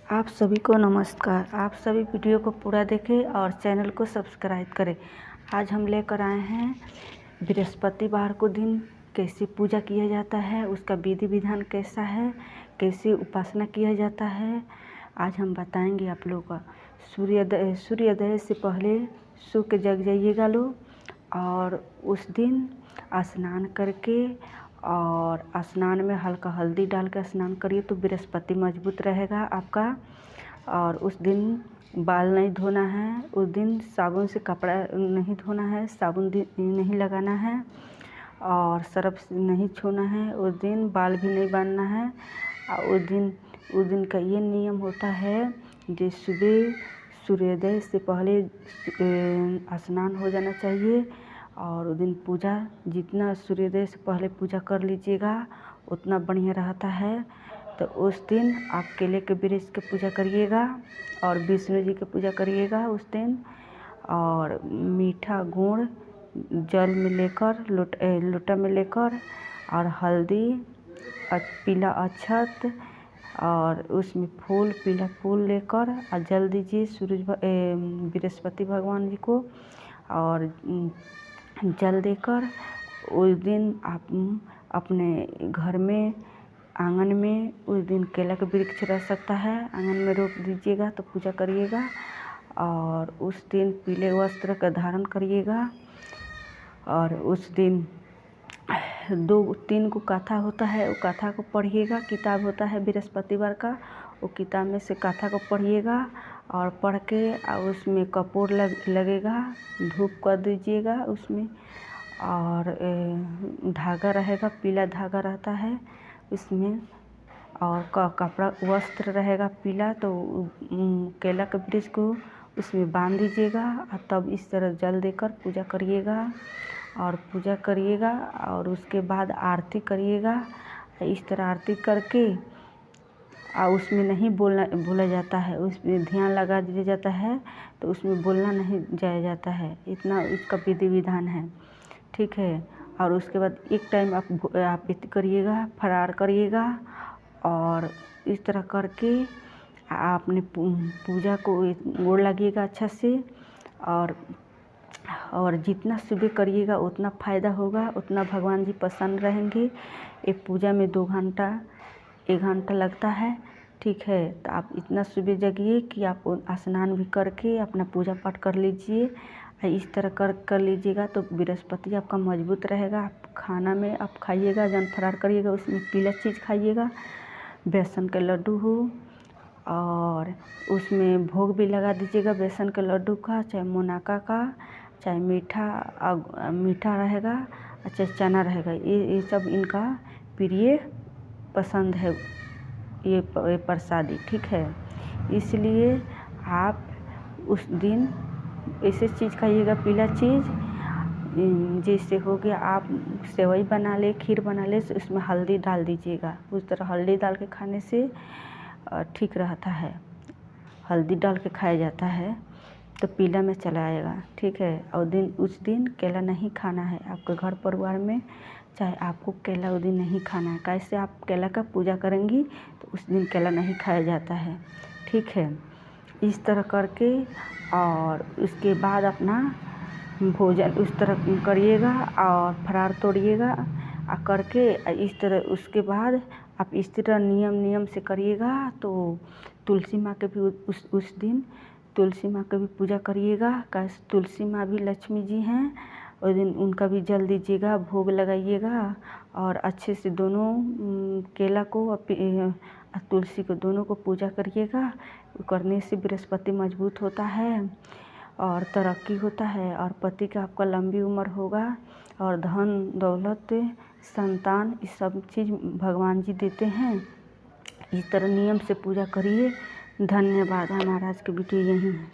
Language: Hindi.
आप सभी को नमस्कार। आप सभी वीडियो को पूरा देखें और चैनल को सब्सक्राइब करें। आज हम लेकर आए हैं बृहस्पतिवार को दिन कैसे पूजा किया जाता है, उसका विधि विधान कैसा है, कैसे उपासना किया जाता है, आज हम बताएंगे आप लोगों का। सूर्योदय से पहले सो के जग जाइएगा लोग और उस दिन स्नान करके और स्नान में हल्का हल्दी डाल कर स्नान करिए तो बृहस्पति मजबूत रहेगा आपका। और उस दिन बाल नहीं धोना है, उस दिन साबुन से कपड़ा नहीं धोना है, साबुन नहीं लगाना है और सर्फ नहीं छूना है, उस दिन बाल भी नहीं बांधना है। और उस दिन का ये नियम होता है कि सुबह सूर्योदय से पहले स्नान हो जाना चाहिए और उस दिन पूजा जितना सूर्योदय से पहले पूजा कर लीजिएगा उतना बढ़िया रहता है। तो उस दिन आप केले के वृक्ष की पूजा करिएगा और विष्णु जी की पूजा करिएगा उस दिन। और मीठा गुड़ जल में लेकर लोटा में लेकर और हल्दी पीला अक्षत और उसमें फूल पीला फूल लेकर और जल दीजिए बृहस्पति भगवान जी को। और जल देकर उस दिन आप अपने घर में आंगन में उस दिन केला का वृक्ष रह सकता है, आंगन में रोप दीजिएगा तो पूजा करिएगा। और उस दिन पीले वस्त्र का धारण करिएगा और उस दिन 2-3 को कथा होता है, वो कथा को पढ़िएगा। किताब होता है बृहस्पतिवार का, वो किताब में से कथा को पढ़िएगा और पढ़ के उसमें कपूर लगेगा, धूप कर दीजिएगा उसमें। और धागा रहेगा, पीला धागा रहता है उसमें और कपड़ा वस्त्र रहेगा पीला, तो केला के वृक्ष को उसमें बांध दीजिएगा और तब इस तरह जल देकर पूजा करिएगा। और पूजा करिएगा और उसके बाद आरती करिएगा। इस तरह आरती करके और उसमें नहीं बोला जाता है, उसमें ध्यान लगा दिया जाता है, तो उसमें बोलना नहीं जाया जाता है। इतना इसका विधि विधान है, ठीक है। और उसके बाद एक टाइम आप करिएगा, फरार करिएगा और इस तरह करके आपने पूजा को गोड़ लगिएगा अच्छा से। और जितना सुबह करिएगा उतना फ़ायदा होगा, उतना भगवान जी प्रसन्न रहेंगे। ये पूजा में 2 घंटा 1 घंटा लगता है, ठीक है। तो आप इतना सुबह जगिए कि आप स्नान भी करके अपना पूजा पाठ कर लीजिए। इस तरह कर लीजिएगा तो बृहस्पति आपका मजबूत रहेगा। आप खाना में आप खाइएगा, जन फरार करिएगा उसमें पीला चीज़ खाइएगा, बेसन के लड्डू हो और उसमें भोग भी लगा दीजिएगा बेसन के लड्डू का, चाहे मोनाका का, चाहे मीठा रहेगा, चाहे चना रहेगा। ये सब इनका प्रिय पसंद है, ये प्रसादी, ठीक है। इसलिए आप उस दिन ऐसे चीज़ खाइएगा, पीला चीज़। जैसे हो गया आप सेवई बना ले, खीर बना ले, तो उसमें हल्दी डाल दीजिएगा। उस तरह हल्दी डाल के खाने से ठीक रहता है। हल्दी डाल के खाया जाता है तो पीला में चला आएगा, ठीक है। और उस दिन केला नहीं खाना है आपके घर परिवार में, चाहे आपको केला उस दिन नहीं खाना है। कैसे आप केला का पूजा करेंगी तो उस दिन केला नहीं खाया जाता है, ठीक है। इस तरह करके और उसके बाद अपना भोजन उस तरह करिएगा और फरार तोड़िएगा करके इस तरह। उसके बाद आप इस तरह नियम से करिएगा तो तुलसी माँ के भी उस दिन तुलसी माँ की भी पूजा करिएगा। कैसे तुलसी माँ भी लक्ष्मी जी हैं, उस दिन उनका भी जल दीजिएगा, भोग लगाइएगा और अच्छे से दोनों केला को और तुलसी को दोनों को पूजा करिएगा। करने से बृहस्पति मजबूत होता है और तरक्की होता है और पति का आपका लंबी उम्र होगा और धन दौलत संतान ये सब चीज़ भगवान जी देते हैं। इस तरह नियम से पूजा करिए। धन्यवाद। हमारा आज की वीडियो यही है।